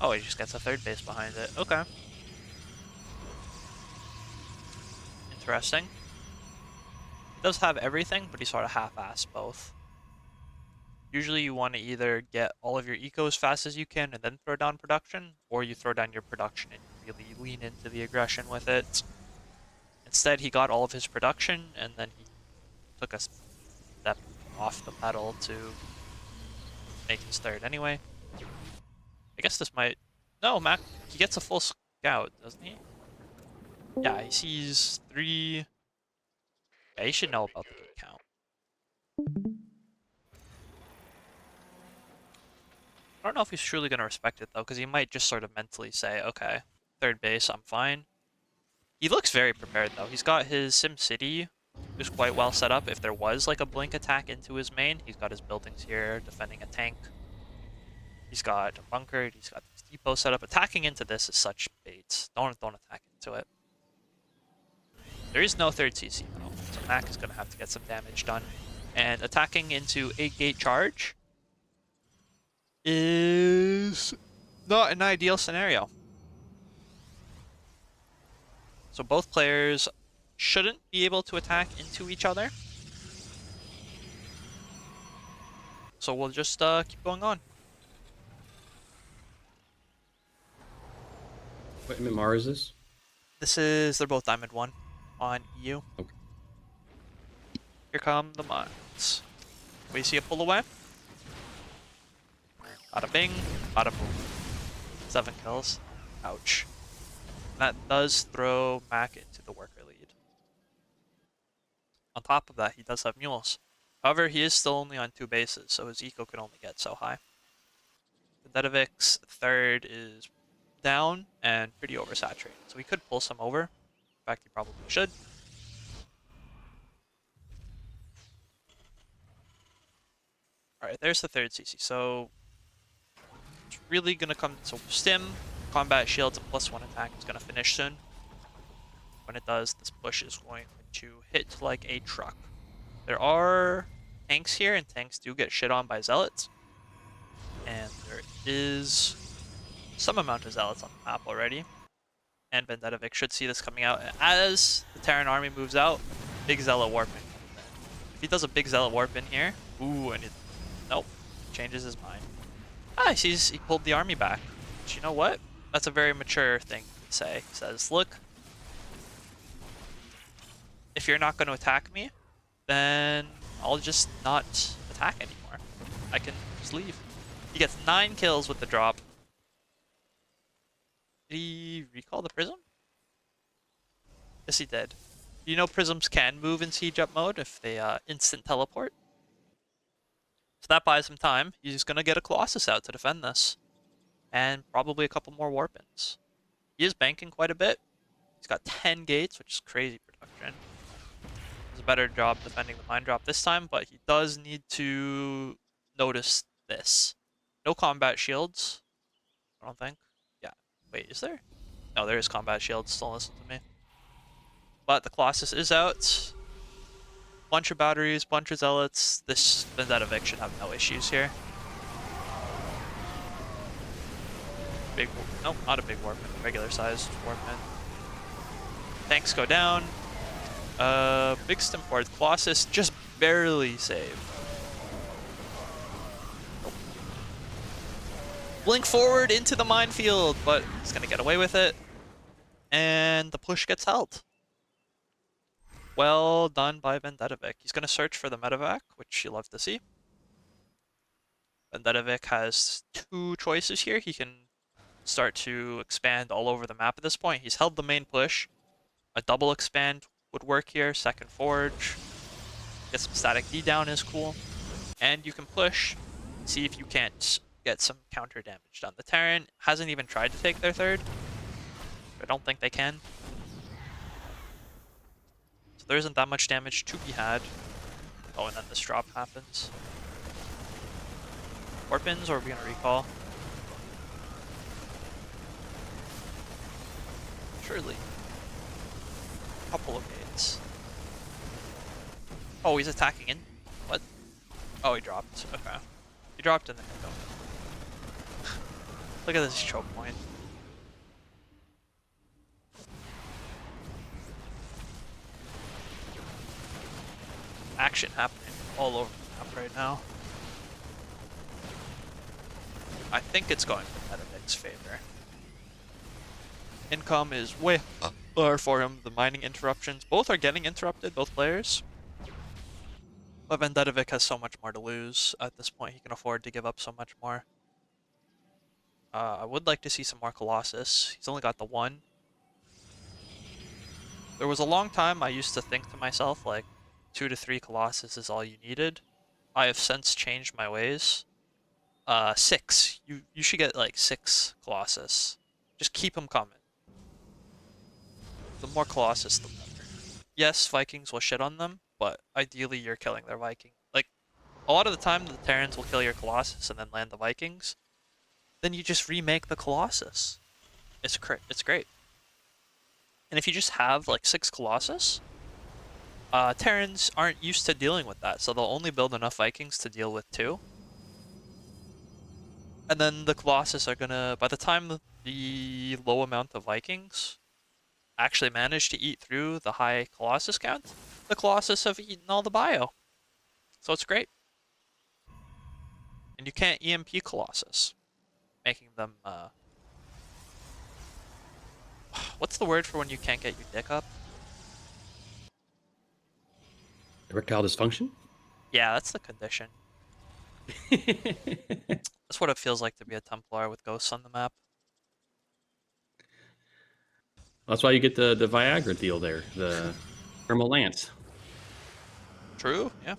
A: Oh, he just gets a third base behind it. Okay. Interesting. He does have everything, but he sort of half-assed both. Usually you want to either get all of your eco as fast as you can and then throw down production, or you throw down your production and you really lean into the aggression with it. Instead, he got all of his production, and then he took a step off the pedal to make his third anyway. I guess this might... No, Mac, he gets a full scout, doesn't he? Yeah, he sees 3... Yeah, he should know about the gate count. I don't know if he's truly going to respect it, though, because he might just sort of mentally say, okay, third base, I'm fine. He looks very prepared, though. He's got his SimCity, who's quite well set up. If there was, like, a blink attack into his main, he's got his buildings here, defending a tank. He's got a bunker, he's got this depot set up. Attacking into this is such bait. Don't attack into it. There is no third CC, though, so Mac is going to have to get some damage done. And attacking into a gate charge is not an ideal scenario. So both players shouldn't be able to attack into each other. So we'll just keep going on.
C: What MMR is this?
A: They're both Diamond 1 on EU.
C: Okay.
A: Here come the mines. We see a pull away. Bada bing, bada boom. 7 kills. Ouch. That does throw Mac into the worker lead. On top of that, he does have mules. However, he is still only on 2 bases, so his eco can only get so high. Vendetavic's third is down and pretty oversaturated, so he could pull some over. In fact, he probably should. Alright, there's the third CC. So it's really going to come to stim. Combat shields, a +1 attack is going to finish soon. When it does, this push is going to hit like a truck. There are tanks here, and tanks do get shit on by zealots. And there is some amount of zealots on the map already. And Vendettavic should see this coming out. As the Terran army moves out, big zealot warp in comes in. If he does a big zealot warp in here, ooh, and it, nope, changes his mind. Ah, he pulled the army back. But you know what? That's a very mature thing to say. He says, look, if you're not going to attack me, then I'll just not attack anymore. I can just leave. He gets 9 kills with the drop. Did he recall the prism? Yes, he did. You know prisms can move in siege up mode if they instant teleport. So that buys him time. He's going to get a Colossus out to defend this. And probably a couple more warpins. He is banking quite a bit. He's got 10 gates, which is crazy production. Does a better job defending the mine drop this time, but he does need to notice this. No combat shields, I don't think. Yeah. Wait, is there? No, there is combat shields. Don't listen to me. But the Colossus is out. Bunch of batteries, bunch of zealots. This Vendettavic should have no issues here. Big, nope, not a big warpin, regular sized warpin. Tanks go down. Big stim forward. Colossus just barely saved. Nope. Blink forward into the minefield, but he's gonna get away with it. And the push gets held. Well done by Vendettavic. He's gonna search for the medevac, which you love to see. Vendettavic has 2 choices here. He can start to expand all over the map at this point. He's held the main push. A double expand would work here. Second forge. Get some static D down is cool. And you can push. See if you can't get some counter damage done. The Terran hasn't even tried to take their third. I don't think they can. So there isn't that much damage to be had. Oh, and then this drop happens. Orphans, or are we gonna recall? Surely. Couple of gates. Oh, he's attacking in. What? Oh, he dropped. Okay. He dropped and then he go. Look at this choke point. Action happening all over the map right now. I think it's going to Vendetavic's favor. Income is way lower for him. The mining interruptions. Both are getting interrupted, both players. But Vendettavic has so much more to lose at this point. He can afford to give up so much more. I would like to see some more Colossus. He's only got the one. There was a long time I used to think to myself, like, 2 to 3 Colossus is all you needed. I have since changed my ways. 6. You should get, like, 6 Colossus. Just keep them coming. The more Colossus, the better. Yes, Vikings will shit on them, but ideally you're killing their Viking. Like, a lot of the time the Terrans will kill your Colossus and then land the Vikings. Then you just remake the Colossus. It's great. And if you just have like 6 Colossus, Terrans aren't used to dealing with that, so they'll only build enough Vikings to deal with 2. And then the Colossus are gonna, by the time the low amount of Vikings actually manage to eat through the high Colossus count, the Colossus have eaten all the bio. So it's great. And you can't EMP Colossus, making them, what's the word for when you can't get your dick up?
C: Erectile dysfunction?
A: Yeah, that's the condition. That's what it feels like to be a Templar with ghosts on the map.
C: That's why you get the Viagra deal there, the thermal lance.
A: True, yeah.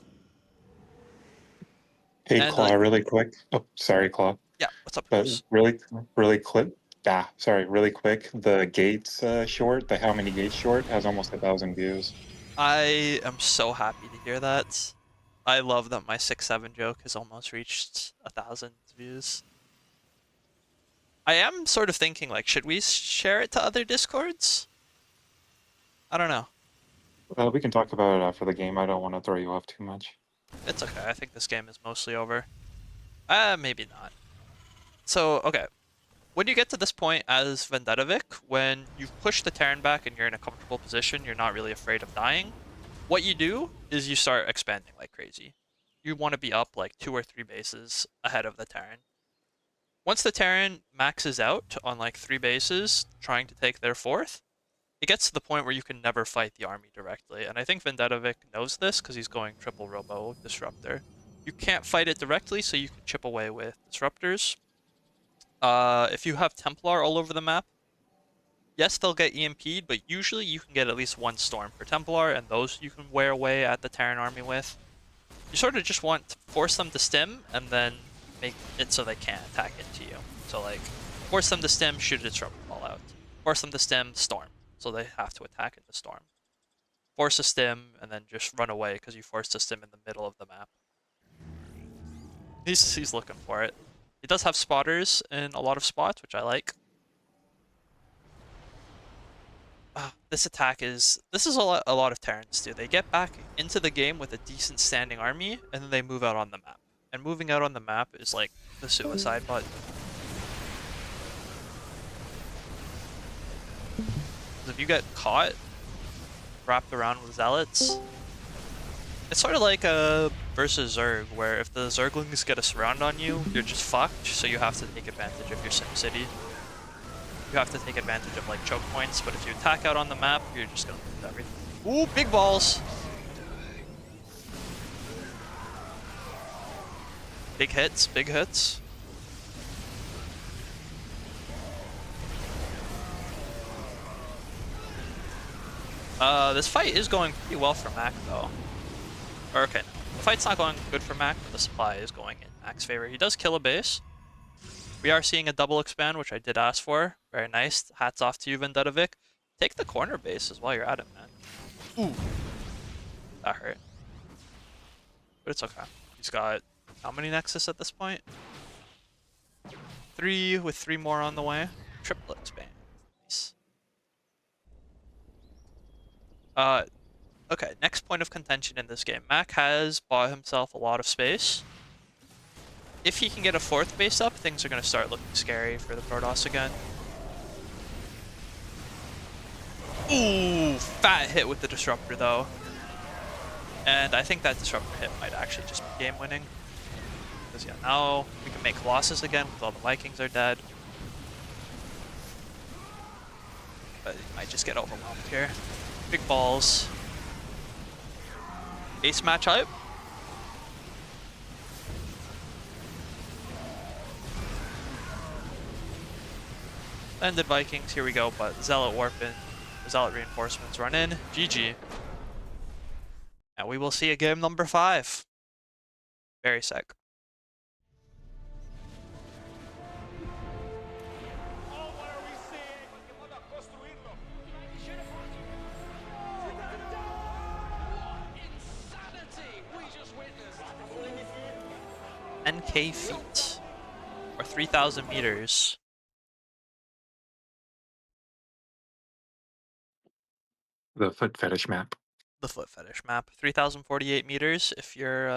D: Hey,
A: And
D: Claw,
A: like,
D: really quick. Oh, sorry, Claw.
A: yeah, what's up,
D: But
A: Bruce?
D: really quick. Really quick. The gates short, the how many gates short has almost 1,000 views.
A: I am so happy to hear that. I love that my 6-7 joke has almost reached 1,000 views. I am sort of thinking, like, should we share it to other Discords? I don't know.
D: We can talk about it after the game. I don't want to throw you off too much.
A: It's okay. I think this game is mostly over. Maybe not. So, okay. When you get to this point as Vendettavic, when you've pushed the Terran back and you're in a comfortable position, you're not really afraid of dying, what you do is you start expanding like crazy. You want to be up like 2 or 3 bases ahead of the Terran. Once the Terran maxes out on like 3 bases, trying to take their 4th, it gets to the point where you can never fight the army directly. And I think Vendettavic knows this because he's going triple robo disruptor. You can't fight it directly, so you can chip away with disruptors. If you have Templar all over the map, yes, they'll get EMP'd, but usually you can get at least 1 storm per Templar, and those you can wear away at the Terran army with. You sort of just want to force them to stim, and then make it so they can't attack into you. So like, force them to stim, shoot a disruptor ball out. Force them to stim, storm. So they have to attack into storm. Force a stim, and then just run away because you forced a stim in the middle of the map. He's looking for it. He does have spotters in a lot of spots, which I like. This attack is... This is a lot of Terrans do. They get back into the game with a decent standing army, and then they move out on the map. And moving out on the map is like the suicide button. Because if you get caught, wrapped around with zealots, it's sort of like versus Zerg, where if the Zerglings get a surround on you, you're just fucked, so you have to take advantage of your SimCity. You have to take advantage of like choke points, but if you attack out on the map, you're just gonna lose everything. Ooh, big balls! Big hits, big hits. This fight is going pretty well for Mac, though. Or, okay, no. The fight's not going good for Mac, but the supply is going in Mac's favor. He does kill a base. We are seeing a double expand, which I did ask for. Very nice. Hats off to you, Vendettavic. Take the corner bases while you're at it, man. Ooh. That hurt. But it's okay. He's got how many Nexus at this point? 3 with 3 more on the way. Triple expand. Nice. Okay, next point of contention in this game. Mac has bought himself a lot of space. If he can get a 4th base up, things are going to start looking scary for the Protoss again. Ooh, fat hit with the Disruptor, though. And I think that Disruptor hit might actually just be game-winning. Because, yeah, now we can make Colossus again because all the Vikings are dead. But he might just get overwhelmed here. Big balls. Ace match hype. Ended Vikings, here we go, but Zealot warp in, Zealot reinforcements run in, GG. And we will see a game number 5. Very sick. NK feet, or 3,000 meters.
D: The foot fetish map.
A: The foot fetish map. 3,048 meters if you're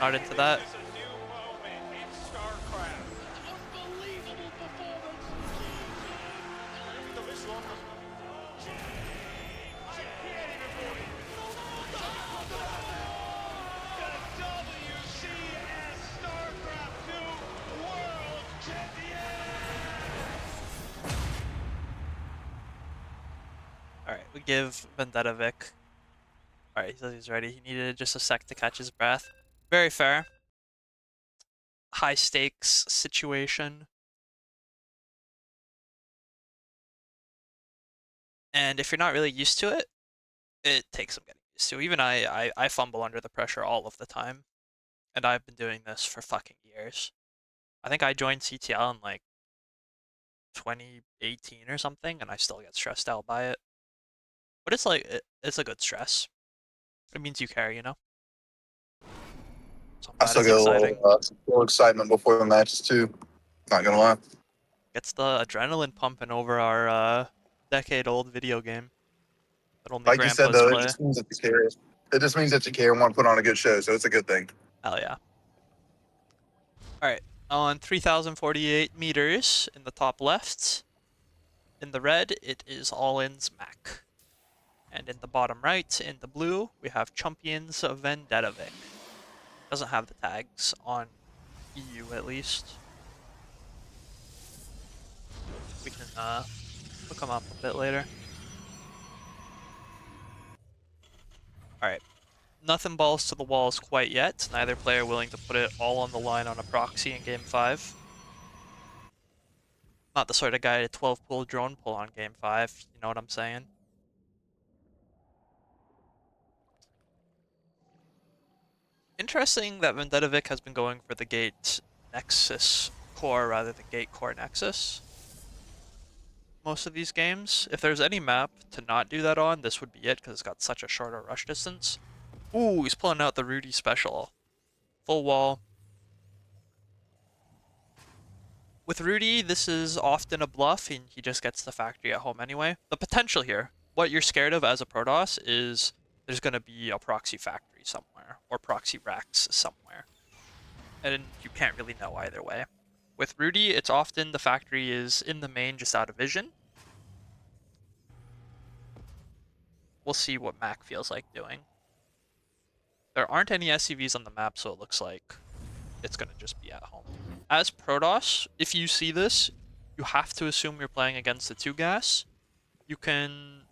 A: not into that. Alright, we give Vendettavic. Alright, he says he's ready. He needed just a sec to catch his breath. Very fair. High stakes situation. And if you're not really used to it, it takes some getting used to. Even I fumble under the pressure all of the time. And I've been doing this for fucking years. I think I joined CTL in like 2018 or something, and I still get stressed out by it. But it's like, it's a good stress. It means you care, you know? So
B: I
A: that
B: still
A: is
B: get
A: exciting.
B: a little excitement before the matches too. Not gonna lie.
A: Gets the adrenaline pumping over our decade-old video game that only
B: Like you said
A: grandpas
B: though, it
A: play.
B: just means that you care. It just means that you care and want to put on a good show, so it's a good thing.
A: Hell yeah. Alright, on 3,048 meters in the top left, in the red, it is All-In's Mac. And in the bottom right, in the blue, we have Champions of Vendettavic. Doesn't have the tags on EU at least. We can look them up a bit later. Alright. Nothing balls to the walls quite yet. Neither player willing to put it all on the line on a proxy in Game 5. Not the sort of guy to 12 pull drone pull on Game 5, you know what I'm saying? Interesting that Vendettavic has been going for the Gate Nexus core rather than Gate Core Nexus. Most of these games. If there's any map to not do that on, this would be it because it's got such a shorter rush distance. Ooh, he's pulling out the Rudy special. Full wall. With Rudy, this is often a bluff, and he just gets the factory at home anyway. The potential here, what you're scared of as a Protoss is there's going to be a proxy factory somewhere, or proxy racks somewhere. And you can't really know either way. With Rudy, it's often the factory is in the main, just out of vision. We'll see what Mac feels like doing. There aren't any SCVs on the map, so it looks like it's going to just be at home. As Protoss, if you see this, you have to assume you're playing against the 2-gas. You can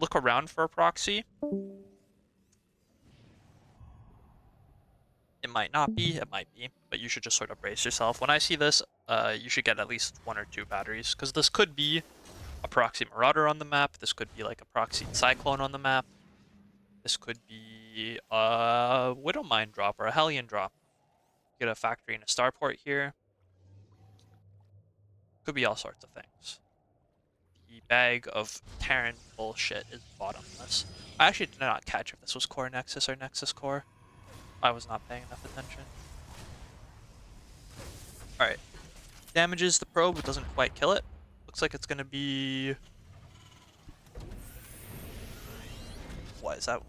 A: look around for a proxy. It might not be, it might be, but you should just sort of brace yourself. When I see this, you should get at least 1 or 2 batteries, because this could be a proxy Marauder on the map. This could be like a proxy Cyclone on the map. This could be a Widowmine drop or a Hellion drop. Get a factory and a starport here. Could be all sorts of things. The bag of Terran bullshit is bottomless. I actually did not catch if this was Core Nexus or Nexus Core. I was not paying enough attention. Alright. Damages the probe, but doesn't quite kill it. Looks like it's going to be... What is that?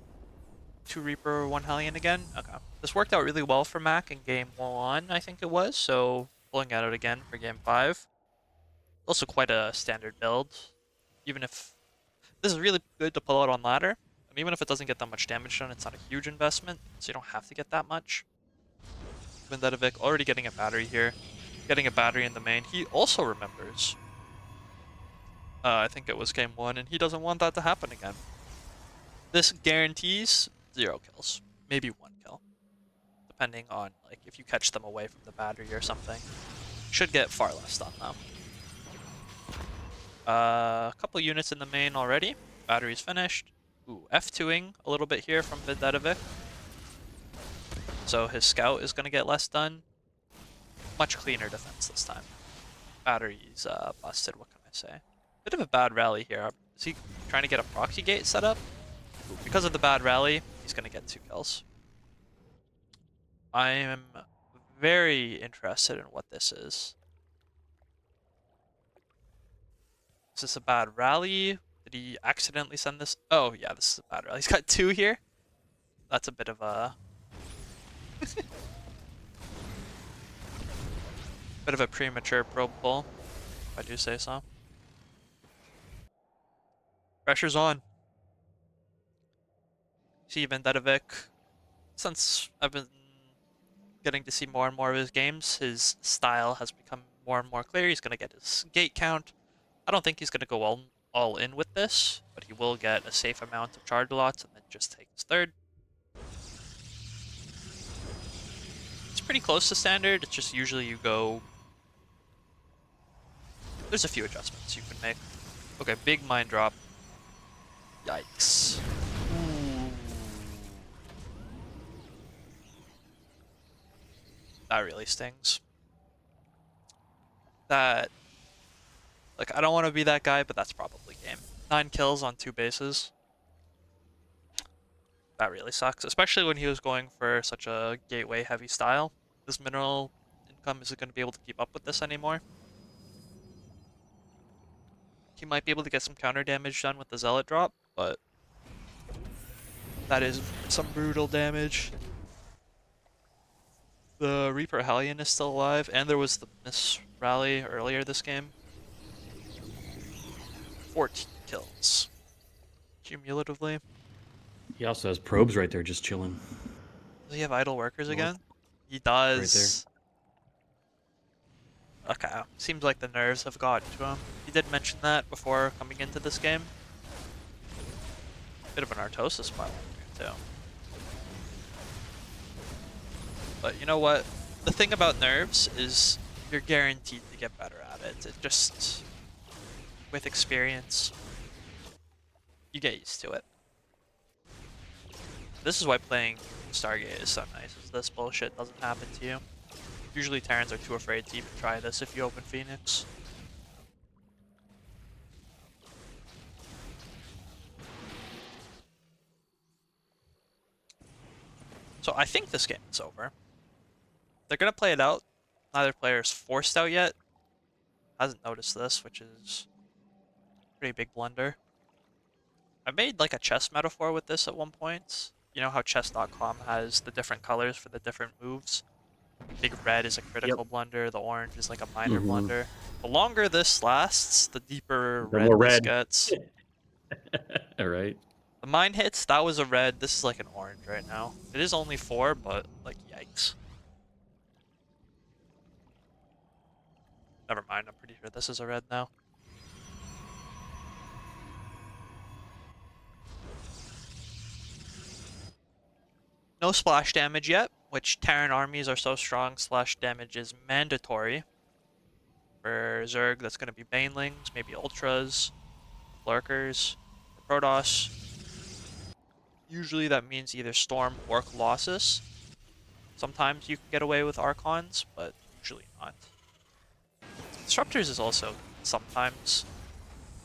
A: 2 Reaper, 1 Hellion again? Okay. This worked out really well for Mac in game 1, I think it was, so pulling at it again for game 5. Also quite a standard build. Even if... This is really good to pull out on ladder. And even if it doesn't get that much damage done, it's not a huge investment, so you don't have to get that much. Vendettavic already getting a battery here. Getting a battery in the main. He also remembers. I think it was game 1, and he doesn't want that to happen again. This guarantees 0 kills. Maybe 1 kill. Depending on like if you catch them away from the battery or something. Should get far less done though. A couple units in the main already. Battery's finished. Ooh, F2ing a little bit here from Vendettavic. So his scout is going to get less done. Much cleaner defense this time. Battery's busted, what can I say? Bit of a bad rally here. Is he trying to get a proxy gate set up? Ooh, because of the bad rally, he's going to get 2 kills. I am very interested in what this is. Is this a bad rally? Did he accidentally send this? Oh, yeah, this is a bad rally. He's got 2 here. That's a bit of a... bit of a premature probe pull, if I do say so. Pressure's on. See Vendettavic. Since I've been getting to see more and more of his games, his style has become more and more clear. He's going to get his gate count. I don't think he's going to go all in with this, but he will get a safe amount of charge lots and then just take his 3rd. It's pretty close to standard. It's just usually you go... There's a few adjustments you can make. Okay, big mine drop. Yikes. Ooh. That really stings. That... Like, I don't want to be that guy, but that's probably game. 9 kills on 2 bases. That really sucks, especially when he was going for such a gateway-heavy style. This mineral income isn't going to be able to keep up with this anymore. He might be able to get some counter damage done with the Zealot drop, but that is some brutal damage. The Reaper Hellion is still alive, and there was the miss rally earlier this game. 14 kills. Cumulatively.
C: He also has probes right there just chilling.
A: Does he have idle workers
C: North.
A: again? He does. Okay, seems like the nerves have gotten to him. He did mention that before coming into this game. Bit of an Artosis pile here too. But you know what? The thing about nerves is you're guaranteed to get better at it. It just, with experience, you get used to it. This is why playing Stargate is so nice, is this bullshit doesn't happen to you. Usually Terrans are too afraid to even try this if you open Phoenix. So I think this game is over. They're gonna play it out. Neither player is forced out yet. Hasn't noticed this, which is a pretty big blunder. I made like a chess metaphor with this at one point. You know how chess.com has the different colors for the different moves? Big red is a critical blunder, the orange is like a minor blunder. The longer this lasts, the deeper red this gets.
C: Alright.
A: The mine hits, that was a red, this is like an orange right now. It is only 4, but like yikes. Never mind, I'm pretty sure this is a red now. No splash damage yet, which Terran armies are so strong, splash damage is mandatory. For Zerg, that's going to be Banelings, maybe Ultras, Lurkers, or Protoss. Usually that means either Storm or Colossus. Sometimes you can get away with Archons, but usually not. Disruptors is also sometimes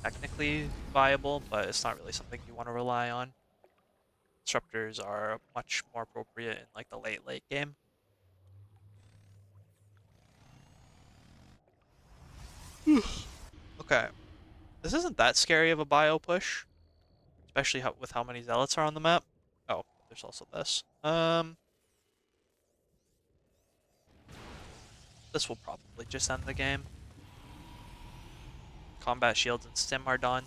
A: technically viable, but it's not really something you want to rely on. Disruptors are much more appropriate in like the late game. Okay, this isn't that scary of a bio push, especially with how many zealots are on the map. Oh, there's also this. This will probably just end the game. Combat shields and stim are done.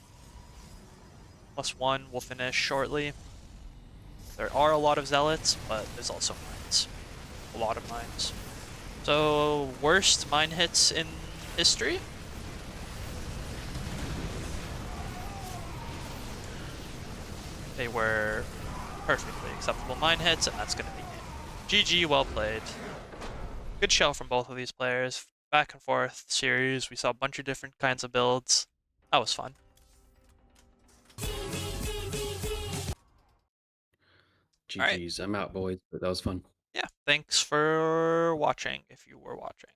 A: +1 will finish shortly. There are a lot of zealots, but there's also mines. A lot of mines. So, worst mine hits in history? They were perfectly acceptable mine hits, and that's going to be game. GG, well played. Good show from both of these players. Back and forth series. We saw a bunch of different kinds of builds. That was fun. Alright.
C: GG's. I'm out, boys, but that was fun.
A: Yeah, thanks for watching if you were watching.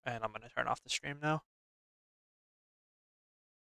A: And I'm going to turn off the stream now.